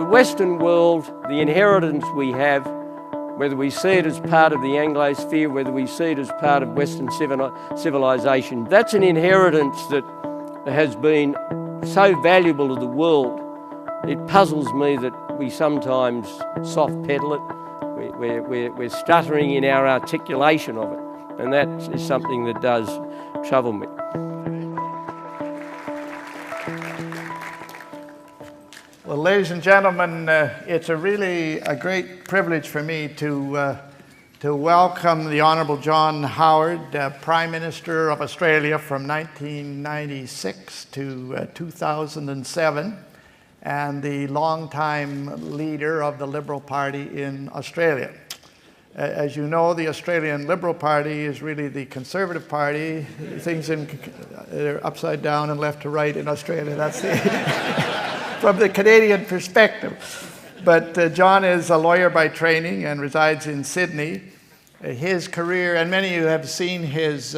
Western world, the inheritance we have, whether we see it as part of the Anglosphere, whether we see it as part of Western civilization, that's an inheritance that has been so valuable to the world. It puzzles me that we sometimes soft pedal it. We're stuttering in our articulation of it, and that is something that does trouble me. Well, ladies and gentlemen, it's really a great privilege for me to welcome the Honourable John Howard, Prime Minister of Australia from 1996 to 2007, and the long-time leader of the Liberal Party in Australia. As you know, the Australian Liberal Party is really the Conservative Party. Things are upside down and left to right in Australia. That's the from the Canadian perspective. But John is a lawyer by training and resides in Sydney. His career, and many of you have seen his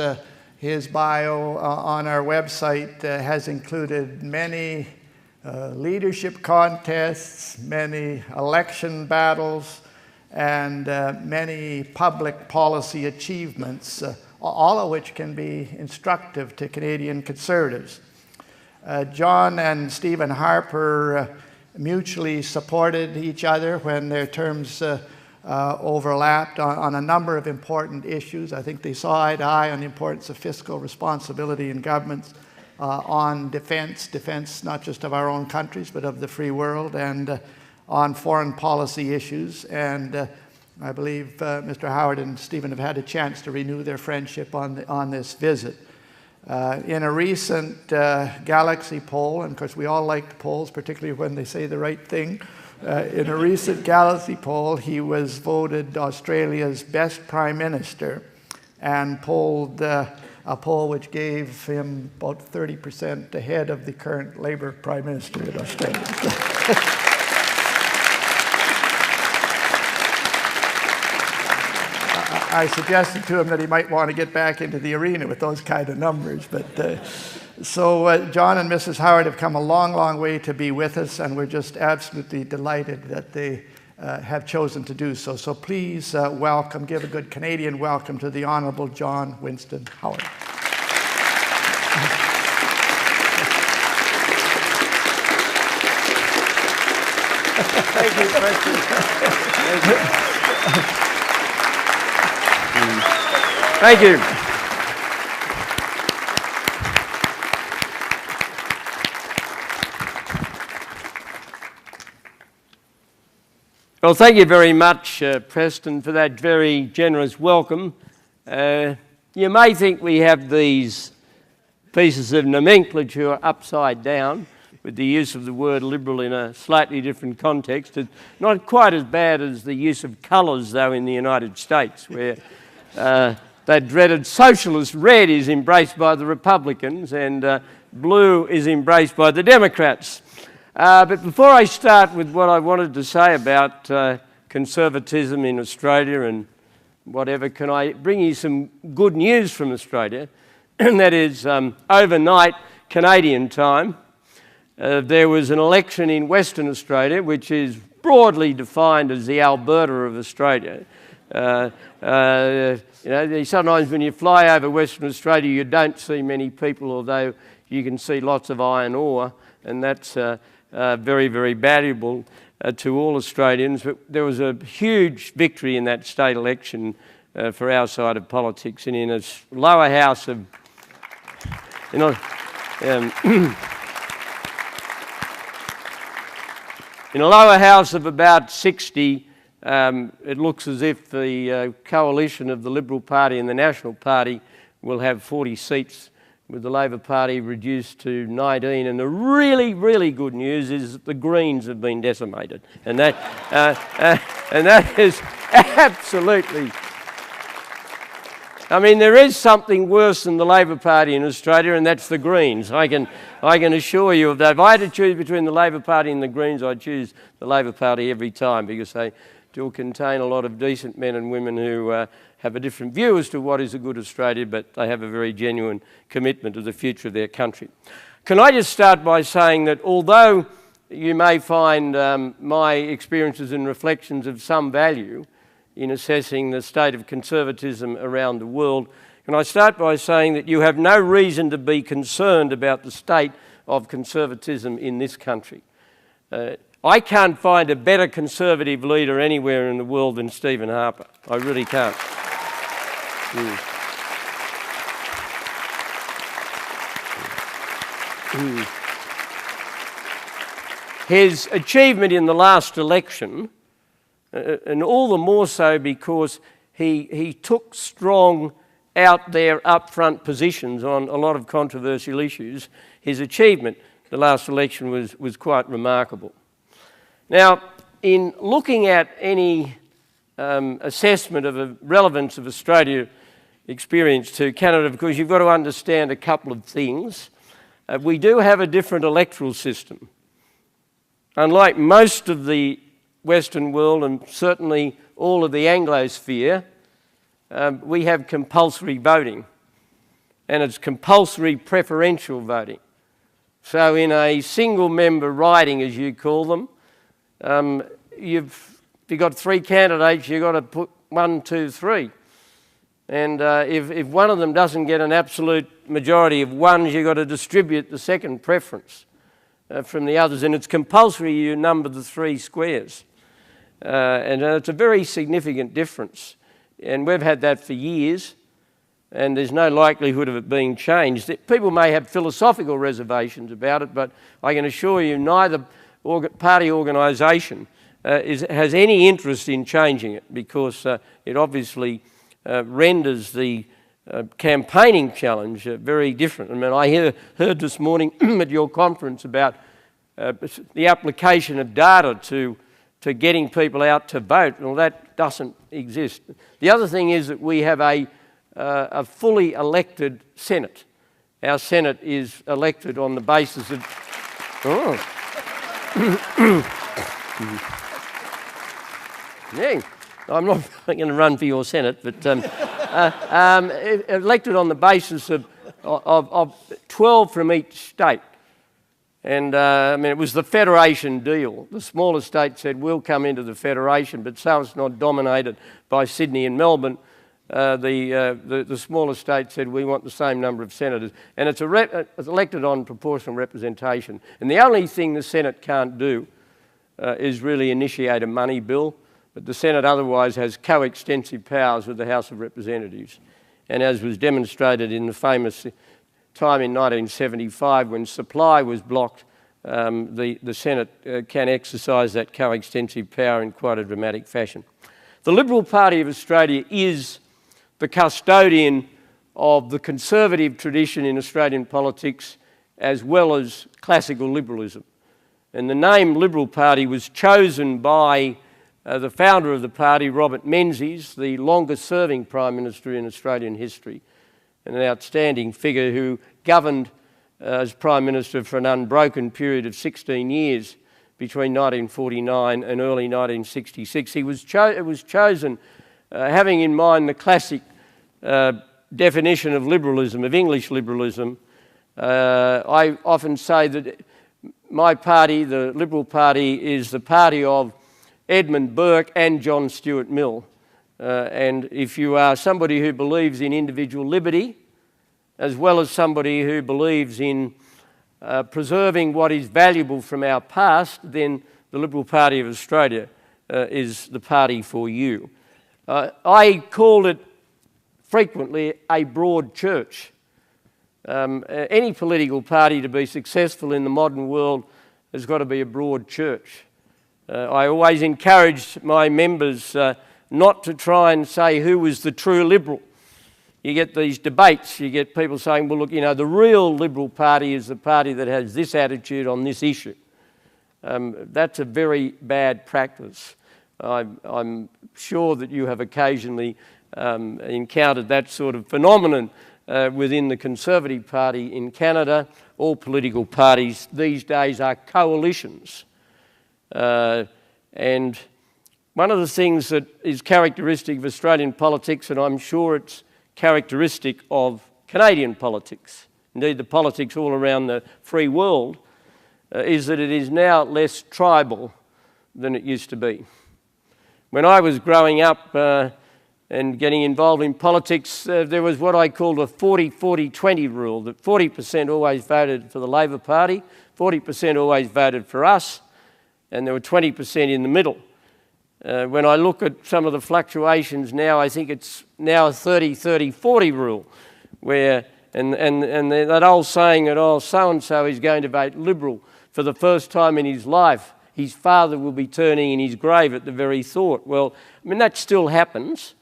bio on our website, has included many leadership contests, many election battles, and many public policy achievements, all of which can be instructive to Canadian Conservatives. John and Stephen Harper mutually supported each other when their terms overlapped on a number of important issues. I think they saw eye to eye on the importance of fiscal responsibility in governments, on defense not just of our own countries but of the free world, and on foreign policy issues. And I believe Mr. Howard and Stephen have had a chance to renew their friendship on this visit. In a recent Galaxy poll, and of course we all like polls, particularly when they say the right thing, in a recent Galaxy poll he was voted Australia's best Prime Minister, and polled a poll which gave him about 30% ahead of the current Labour Prime Minister in Australia. I suggested to him that he might want to get back into the arena with those kind of numbers. But so John and Mrs. Howard have come a long, long way to be with us, and we're just absolutely delighted that they have chosen to do so. So please welcome, give a good Canadian welcome to the Honourable John Winston Howard. Thank you, Preston. Thank you. Thank you. Well, thank you very much, Preston, for that very generous welcome. You may think we have these pieces of nomenclature upside down with the use of the word liberal in a slightly different context. It's not quite as bad as the use of colours, though, in the United States, where that dreaded socialist red is embraced by the Republicans and blue is embraced by the Democrats. But before I start with what I wanted to say about conservatism in Australia and whatever, can I bring you some good news from Australia? And that is, overnight Canadian time, there was an election in Western Australia, which is broadly defined as the Alberta of Australia. You know, sometimes when you fly over Western Australia, you don't see many people, although you can see lots of iron ore, and that's very, very valuable to all Australians. But there was a huge victory in that state election for our side of politics, and in a lower house of, you know, in a lower house of about 60. It looks as if the coalition of the Liberal Party and the National Party will have 40 seats, with the Labor Party reduced to 19. And the really, really good news is that the Greens have been decimated. And that, and that is absolutely... I mean, there is something worse than the Labor Party in Australia, and that's the Greens. I can assure you of that. If I had to choose between the Labor Party and the Greens, I'd choose the Labor Party every time, because they do contain a lot of decent men and women who have a different view as to what is a good Australia, but they have a very genuine commitment to the future of their country. Can I just start by saying that although you may find my experiences and reflections of some value in assessing the state of conservatism around the world. And I start by saying that you have no reason to be concerned about the state of conservatism in this country. I can't find a better Conservative leader anywhere in the world than Stephen Harper. I really can't. His achievement in the last election, and all the more so because he took strong, out there, upfront positions on a lot of controversial issues, his achievement the last election was quite remarkable. Now, in looking at any assessment of the relevance of Australia experience to Canada, of course, you've got to understand a couple of things. We do have a different electoral system. Unlike most of the Western world and certainly all of the Anglosphere, we have compulsory voting, and it's compulsory preferential voting. So in a single-member riding, as you call them, if you've got three candidates, you've got to put 1, 2, 3. And if one of them doesn't get an absolute majority of ones, you've got to distribute the second preference from the others. And it's compulsory you number the 3 squares. And it's a very significant difference. And we've had that for years, and there's no likelihood of it being changed. People may have philosophical reservations about it, but I can assure you neither party organisation has any interest in changing it, because it obviously renders the campaigning challenge very different. I mean, I heard this morning at your conference about the application of data to getting people out to vote. Well, that doesn't exist. The other thing is that we have a fully elected Senate. Our Senate is elected on the basis of... Yeah, I'm not going to run for your Senate, but elected on the basis of 12 from each state. And I mean, it was the federation deal. The smaller states said, we'll come into the federation, but so it's not dominated by Sydney and Melbourne. The smaller states said, we want the same number of senators. And it's elected on proportional representation. And the only thing the Senate can't do is really initiate a money bill, but the Senate otherwise has coextensive powers with the House of Representatives. And as was demonstrated in the famous time in 1975 when supply was blocked, the Senate can exercise that coextensive power in quite a dramatic fashion. The Liberal Party of Australia is the custodian of the conservative tradition in Australian politics, as well as classical liberalism. And the name Liberal Party was chosen by the founder of the party, Robert Menzies, the longest-serving Prime Minister in Australian history, and an outstanding figure who governed as Prime Minister for an unbroken period of 16 years between 1949 and early 1966. It was chosen having in mind the classic definition of liberalism, of English liberalism. I often say that my party, the Liberal Party, is the party of Edmund Burke and John Stuart Mill. And if you are somebody who believes in individual liberty, as well as somebody who believes in preserving what is valuable from our past, then the Liberal Party of Australia is the party for you. I call it frequently a broad church. Any political party to be successful in the modern world has got to be a broad church. I always encourage my members not to try and say who is the true Liberal. You get these debates, you get people saying, well, look, you know, the real Liberal Party is the party that has this attitude on this issue. That's a very bad practice. I'm sure that you have occasionally encountered that sort of phenomenon within the Conservative Party in Canada. All political parties these days are coalitions. And one of the things that is characteristic of Australian politics, and I'm sure it's characteristic of Canadian politics, indeed the politics all around the free world, is that it is now less tribal than it used to be. When I was growing up and getting involved in politics, there was what I called a 40-40-20 rule, that 40% always voted for the Labor Party, 40% always voted for us, and there were 20% in the middle. When I look at some of the fluctuations now, I think it's now a 30-30-40 rule, where, and that old saying that, oh, so-and-so is going to vote Liberal for the first time in his life, his father will be turning in his grave at the very thought. Well, I mean, that still happens,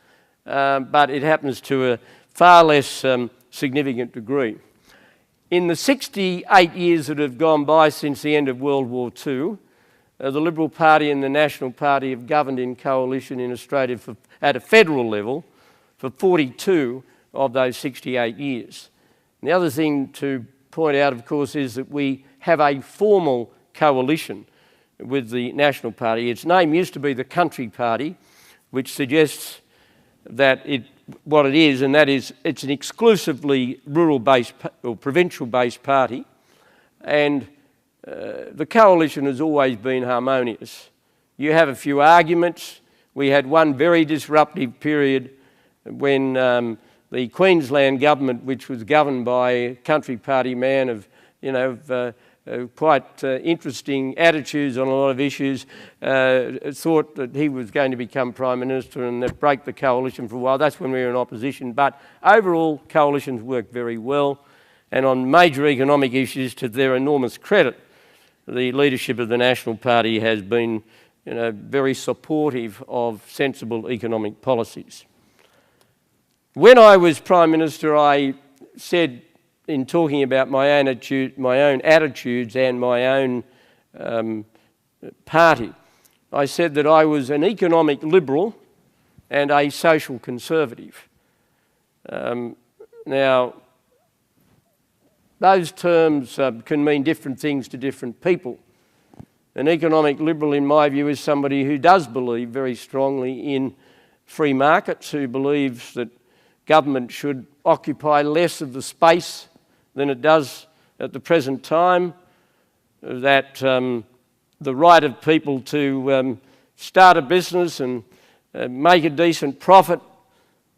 but it happens to a far less significant degree. In the 68 years that have gone by since the end of World War II, the Liberal Party and the National Party have governed in coalition in Australia at a federal level for 42 of those 68 years. And the other thing to point out, of course, is that we have a formal coalition with the National Party. Its name used to be the Country Party, which suggests that what it is, and that is it's an exclusively rural-based or provincial-based party, and the coalition has always been harmonious. You have a few arguments. We had one very disruptive period when the Queensland government, which was governed by a Country Party man of, quite interesting attitudes on a lot of issues, thought that he was going to become Prime Minister, and that broke the coalition for a while. That's when we were in opposition. But overall, coalitions work very well. And on major economic issues, to their enormous credit, the leadership of the National Party has been very supportive of sensible economic policies. When I was Prime Minister, I said, in talking about my own attitudes and my own party, I said that I was an economic liberal and a social conservative. Now, those terms can mean different things to different people. An economic liberal, in my view, is somebody who does believe very strongly in free markets, who believes that government should occupy less of the space than it does at the present time, that the right of people to start a business and make a decent profit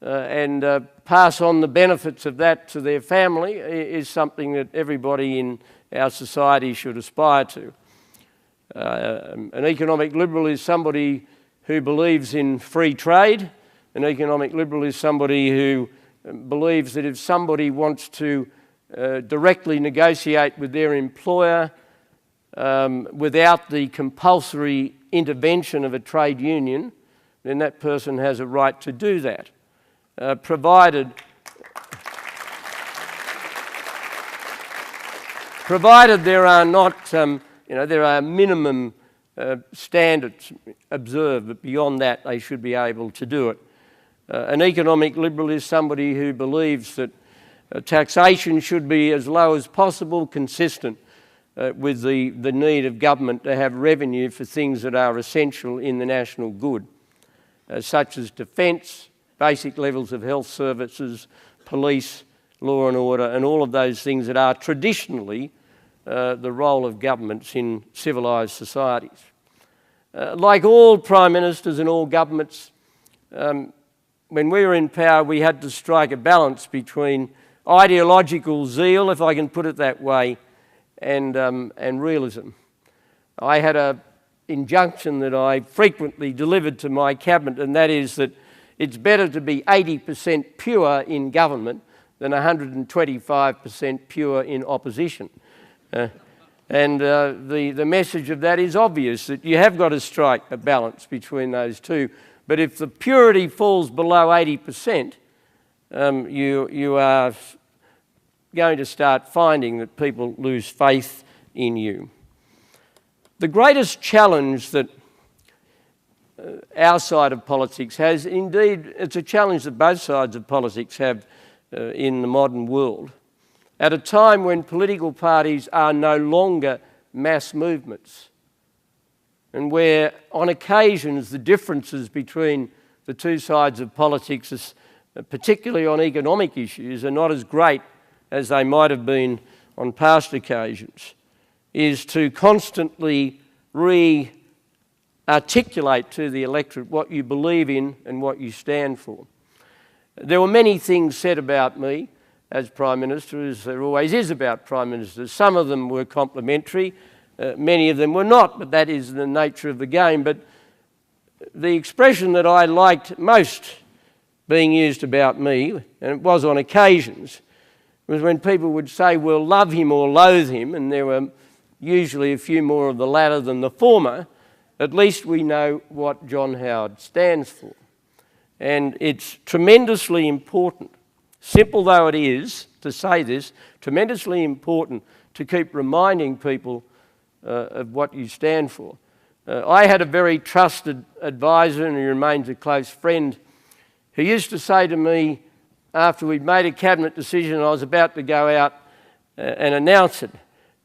and pass on the benefits of that to their family is something that everybody in our society should aspire to. An economic liberal is somebody who believes in free trade. An economic liberal is somebody who believes that if somebody wants to directly negotiate with their employer without the compulsory intervention of a trade union, then that person has a right to do that, provided there are not, there are minimum standards observed, but beyond that they should be able to do it. An economic liberal is somebody who believes that taxation should be as low as possible, consistent with the need of government to have revenue for things that are essential in the national good, such as defence, basic levels of health services, police, law and order, and all of those things that are traditionally the role of governments in civilised societies. Like all prime ministers and all governments, when we were in power, we had to strike a balance between ideological zeal, if I can put it that way, and realism. I had an injunction that I frequently delivered to my cabinet, and that is that it's better to be 80% pure in government than 125% pure in opposition. The message of that is obvious, that you have got to strike a balance between those two. But if the purity falls below 80%, you are going to start finding that people lose faith in you. The greatest challenge that our side of politics has, indeed it's a challenge that both sides of politics have in the modern world, at a time when political parties are no longer mass movements, and where on occasions the differences between the two sides of politics, particularly on economic issues, are not as great as they might have been on past occasions. is to constantly articulate to the electorate what you believe in and what you stand for. There were many things said about me as Prime Minister, as there always is about Prime Ministers. Some of them were complimentary, many of them were not, but that is the nature of the game. But the expression that I liked most being used about me, and it was on occasions, was when people would say, "We'll love him or loathe him," and there were usually a few more of the latter than the former. At least we know what John Howard stands for. And it's tremendously important, simple though it is to say this, tremendously important to keep reminding people of what you stand for. I had a very trusted advisor, and he remains a close friend, who used to say to me, after we'd made a cabinet decision and I was about to go out and announce it,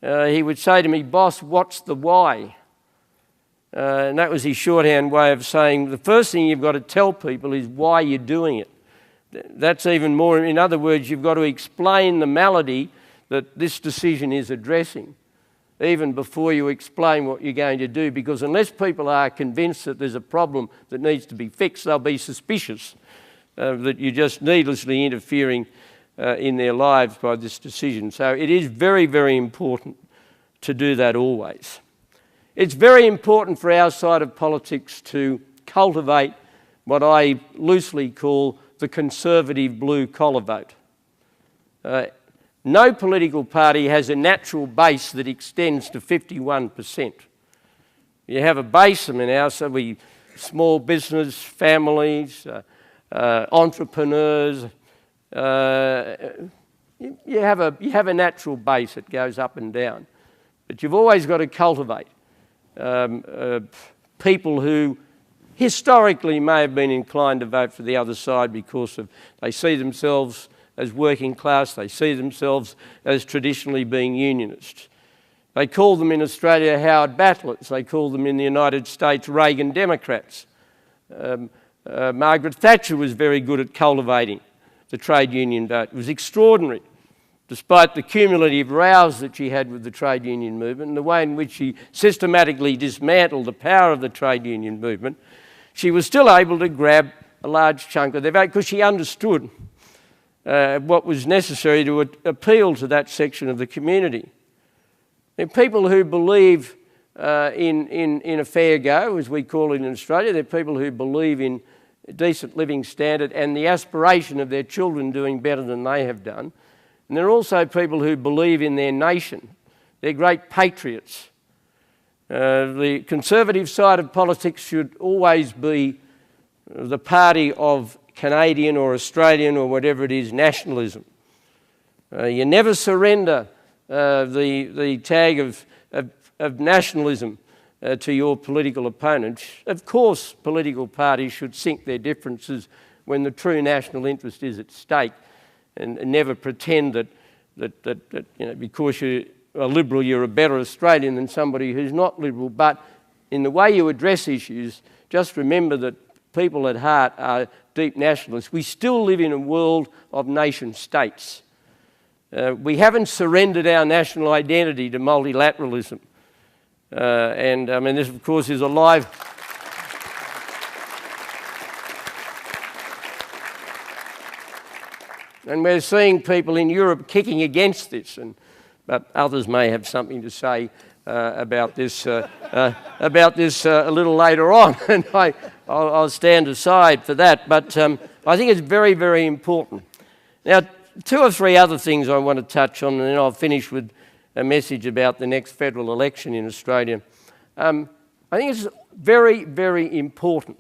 he would say to me, "Boss, what's the why?" And that was his shorthand way of saying the first thing you've got to tell people is why you're doing it. That's even more, in other words, you've got to explain the malady that this decision is addressing, even before you explain what you're going to do, because unless people are convinced that there's a problem that needs to be fixed, they'll be suspicious that you're just needlessly interfering in their lives by this decision. So it is very, very important to do that always. It's very important for our side of politics to cultivate what I loosely call the conservative blue-collar vote. No political party has a natural base that extends to 51%. You have a base, I mean, small business, families, entrepreneurs. You have a natural base that goes up and down, but you've always got to cultivate people who historically may have been inclined to vote for the other side because they see themselves as working class, they see themselves as traditionally being unionist. They call them in Australia Howard Battlers, they call them in the United States Reagan Democrats. Margaret Thatcher was very good at cultivating the trade union vote. It was extraordinary, despite the cumulative rows that she had with the trade union movement and the way in which she systematically dismantled the power of the trade union movement. She was still able to grab a large chunk of their vote because she understood what was necessary to appeal to that section of the community. They're people who believe in a fair go, as we call it in Australia. They're people who believe in a decent living standard and the aspiration of their children doing better than they have done. And they're also people who believe in their nation. They're great patriots. The conservative side of politics should always be the party of Canadian or Australian or whatever it is, nationalism. You never surrender the tag of nationalism to your political opponents. Of course, political parties should sink their differences when the true national interest is at stake, and never pretend that because you're a Liberal, you're a better Australian than somebody who's not Liberal. But in the way you address issues, just remember that people at heart are deep nationalists. We still live in a world of nation states. We haven't surrendered our national identity to multilateralism. And I mean, this of course is a live... And we're seeing people in Europe kicking against this, but others may have something to say about this a little later on, and I'll stand aside for that. But I think it's very, very important. Now, two or three other things I want to touch on, and then I'll finish with a message about the next federal election in Australia. I think it's very, very important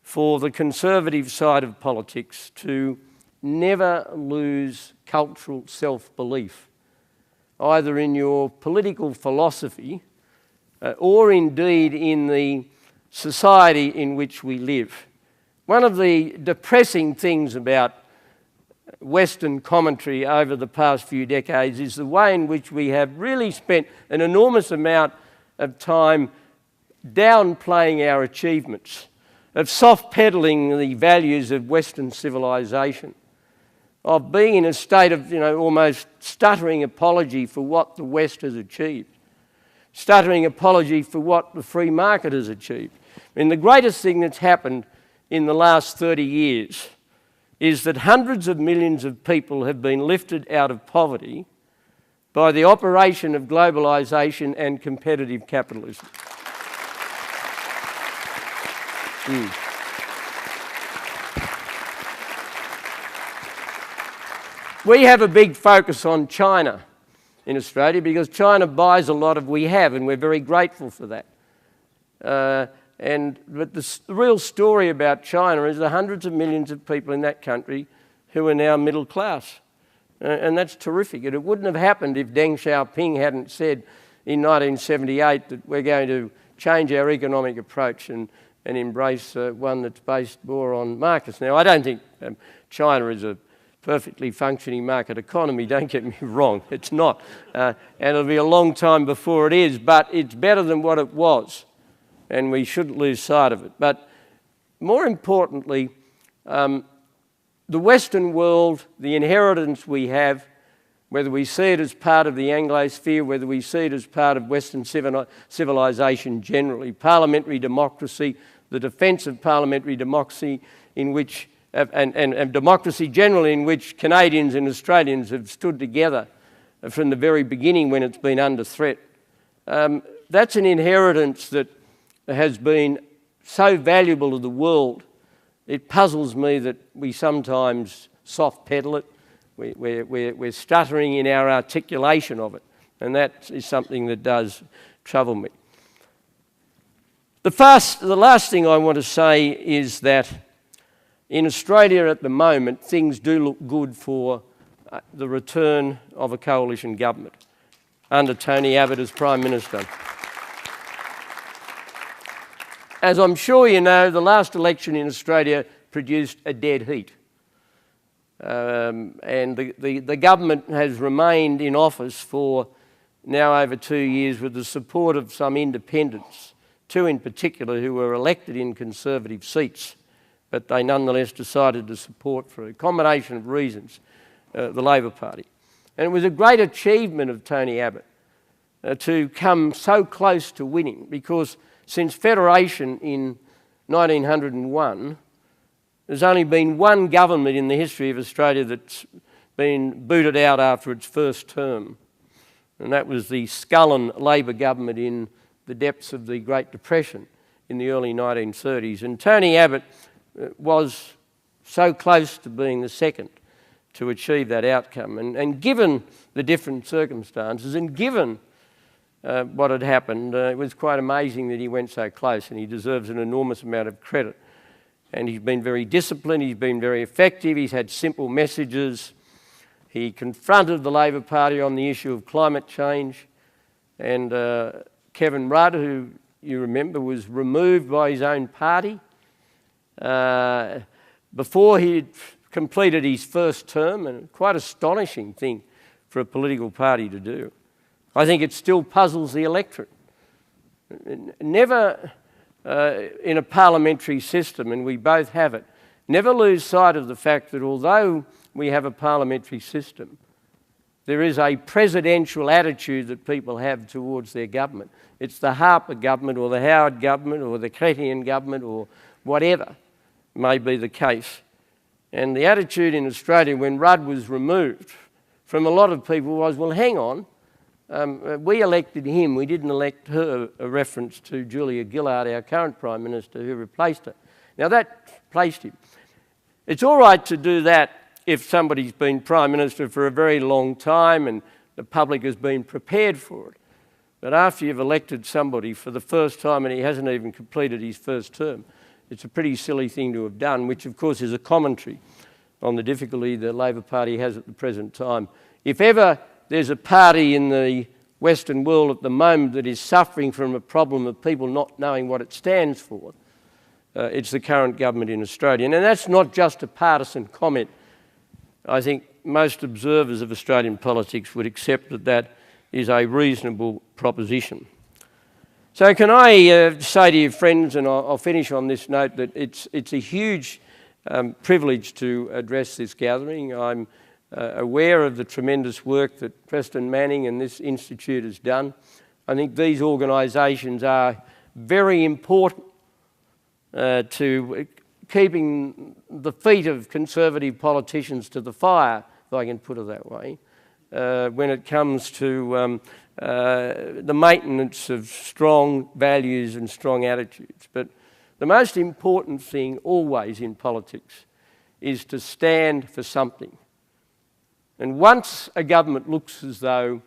for the conservative side of politics to never lose cultural self-belief, either in your political philosophy or indeed in the society in which we live. One of the depressing things about Western commentary over the past few decades is the way in which we have really spent an enormous amount of time downplaying our achievements, of soft-peddling the values of Western civilization. of being in a state of, almost stuttering apology for what the West has achieved, stuttering apology for what the free market has achieved. I mean, the greatest thing that's happened in the last 30 years is that hundreds of millions of people have been lifted out of poverty by the operation of globalisation and competitive capitalism. We have a big focus on China in Australia because China buys a lot of we have, and we're very grateful for that. But the real story about China is the hundreds of millions of people in that country who are now middle class. And that's terrific. And it wouldn't have happened if Deng Xiaoping hadn't said in 1978 that we're going to change our economic approach and embrace one that's based more on markets. Now, I don't think China is a perfectly functioning market economy, don't get me wrong, it's not. And it'll be a long time before it is, but it's better than what it was, and we shouldn't lose sight of it. But more importantly, the Western world, the inheritance we have, whether we see it as part of the Anglosphere, whether we see it as part of Western civilization generally, parliamentary democracy, the defence of parliamentary democracy in which and democracy generally, in which Canadians and Australians have stood together from the very beginning when it's been under threat. That's an inheritance that has been so valuable to the world. It puzzles me that we sometimes soft pedal it. We're stuttering in our articulation of it, and that is something that does trouble me. The last thing I want to say is that in Australia at the moment, things do look good for the return of a coalition government under Tony Abbott as Prime Minister. As I'm sure you know, the last election in Australia produced a dead heat. And the government has remained in office for now over 2 years with the support of some independents, two in particular who were elected in Conservative seats, but they nonetheless decided to support, for a combination of reasons, the Labor Party. And it was a great achievement of Tony Abbott to come so close to winning, because since Federation in 1901, there's only been one government in the history of Australia that's been booted out after its first term, and that was the Scullin Labor government in the depths of the Great Depression in the early 1930s. And Tony Abbott was so close to being the second to achieve that outcome. And given the different circumstances and given what had happened, it was quite amazing that he went so close, and he deserves an enormous amount of credit. And he's been very disciplined, he's been very effective, he's had simple messages. He confronted the Labor Party on the issue of climate change, and Kevin Rudd, who you remember was removed by his own party before he'd completed his first term, and quite astonishing thing for a political party to do. I think it still puzzles the electorate. Never in a parliamentary system, and we both have it, never lose sight of the fact that although we have a parliamentary system, there is a presidential attitude that people have towards their government. It's the Harper government or the Howard government or the Chrétien government or whatever may be the case. And the attitude in Australia when Rudd was removed from a lot of people was, well, hang on, we elected him, we didn't elect her, a reference to Julia Gillard, our current Prime Minister, who replaced her. Now that placed him. It's all right to do that if somebody's been Prime Minister for a very long time and the public has been prepared for it. But after you've elected somebody for the first time and he hasn't even completed his first term, it's a pretty silly thing to have done, which of course is a commentary on the difficulty the Labor Party has at the present time. If ever there's a party in the Western world at the moment that is suffering from a problem of people not knowing what it stands for, it's the current government in Australia. And that's not just a partisan comment. I think most observers of Australian politics would accept that that is a reasonable proposition. So can I say to you, friends, and I'll finish on this note, that it's a huge privileged to address this gathering. I'm aware of the tremendous work that Preston Manning and this institute has done. I think these organisations are very important to keeping the feet of conservative politicians to the fire, if I can put it that way, when it comes to the maintenance of strong values and strong attitudes. But the most important thing always in politics is to stand for something. And once a government looks as though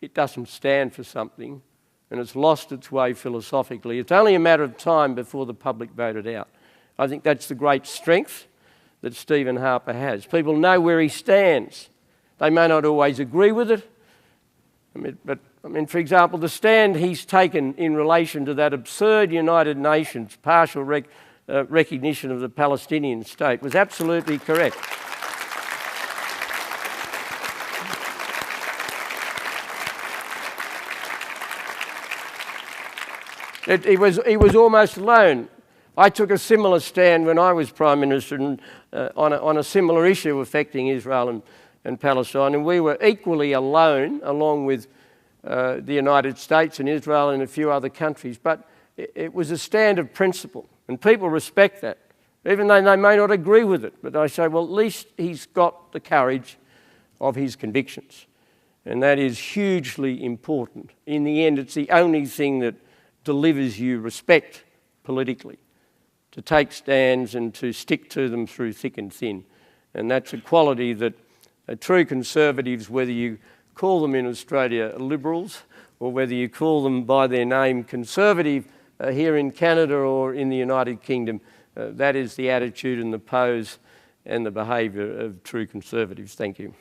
it doesn't stand for something and it's lost its way philosophically, it's only a matter of time before the public vote it out. I think that's the great strength that Stephen Harper has. People know where he stands. They may not always agree with it, but for example, the stand he's taken in relation to that absurd United Nations partial recognition of the Palestinian state was absolutely correct. He was almost alone. I took a similar stand when I was Prime Minister on a similar issue affecting Israel and Palestine, and we were equally alone, along with the United States and Israel and a few other countries. But it was a stand of principle, and people respect that, even though they may not agree with it. But I say, well, at least he's got the courage of his convictions, and that is hugely important. In the end, it's the only thing that delivers you respect politically, to take stands and to stick to them through thick and thin. And that's a quality that true conservatives, whether you call them in Australia liberals or whether you call them by their name conservative here in Canada or in the United Kingdom, that is the attitude and the pose and the behaviour of true conservatives. Thank you.